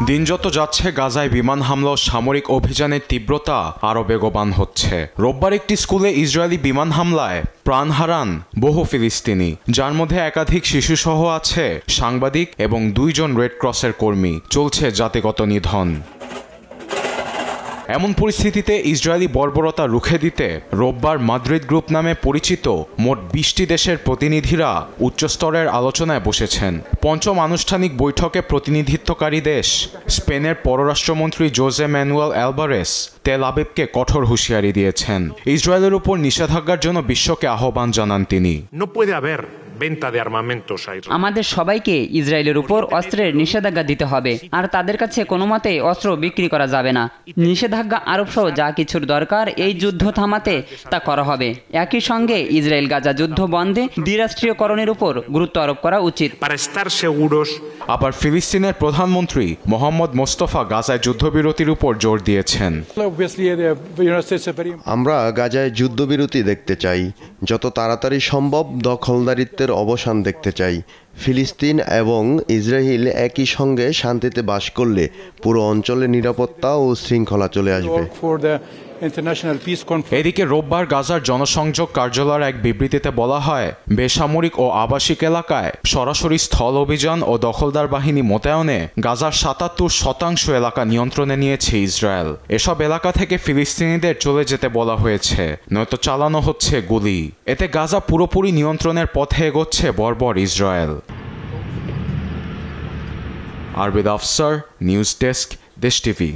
দিন যত যাচ্ছে গাজায় বিমান হামলা ও সামরিক অভিযানের তীব্রতা আরও বেগবান হচ্ছে। রোববার একটি স্কুলে ইসরায়েলি বিমান হামলায় প্রাণ হারান বহু ফিলিস্তিনি, যার মধ্যে একাধিক শিশুসহ আছে সাংবাদিক এবং 2 জন রেড ক্রসের কর্মী। চলছে জাতিগত নিধন। এমন পরিস্থিতিতে ইসরায়েলি বর্বরতা রুখে দিতে রোববার মাদ্রিদ গ্রুপ নামে পরিচিত মোট 20টি দেশের প্রতিনিধিরা উচ্চস্তরের আলোচনায় বসেছেন। পঞ্চম আনুষ্ঠানিক বৈঠকে প্রতিনিধিত্বকারী দেশ স্পেনের পররাষ্ট্রমন্ত্রী জোজে ম্যানুয়েল অ্যালভারেস তেল আবিবকে কঠোর হুঁশিয়ারি দিয়েছেন। ইসরায়েলের উপর নিষেধাজ্ঞার জন্য বিশ্বকে আহ্বান জানান তিনি। আমাদের সবাইকে ইসরায়েলের উপর অস্ত্রের নিষেধাজ্ঞা দিতে হবে, আর তাদের কাছে কোনো মতেই অস্ত্র বিক্রি করা যাবে না। নিষেধাজ্ঞা আরোপ সহ যা কিছুর দরকার এই যুদ্ধ থামাতে তা করা হবে। একই সঙ্গে ইসরায়েল গাজা যুদ্ধ বন্ধে দ্বিরাষ্ট্রীয়করণের উপর গুরুত্ব আরোপ করা উচিত। আবার ফিলিস্তিনের প্রধানমন্ত্রী মোহাম্মদ মোস্তফা গাজায় যুদ্ধবিরতির উপর জোর দিয়েছেন। আমরা গাজায় যুদ্ধবিরতি দেখতে চাই, যত তাড়াতাড়ি সম্ভব দখলদারিত্বের অবসান দেখতে চাই। ফিলিস্তিন এবং ইসরায়েল একই সঙ্গে শান্তিতে বাস করলে পুরো অঞ্চলে নিরাপত্তা ও শৃঙ্খলা চলে আসবে। এদিকে রোববার গাজার জনসংযোগ কার্যালয়ের এক বিবৃতিতে বলা হয়, বেসামরিক ও আবাসিক এলাকায় সরাসরি স্থল অভিযান ও দখলদার বাহিনী মোতায়েনে গাজার ৭৭% এলাকা নিয়ন্ত্রণে নিয়েছে ইসরায়েল। এসব এলাকা থেকে ফিলিস্তিনিদের চলে যেতে বলা হয়েছে, নয়তো চালানো হচ্ছে গুলি। এতে গাজা পুরোপুরি নিয়ন্ত্রণের পথে এগোচ্ছে বর্বর ইসরায়েল। আরবিদ আফসার, নিউজ ডেস্ক, দেশ টিভি।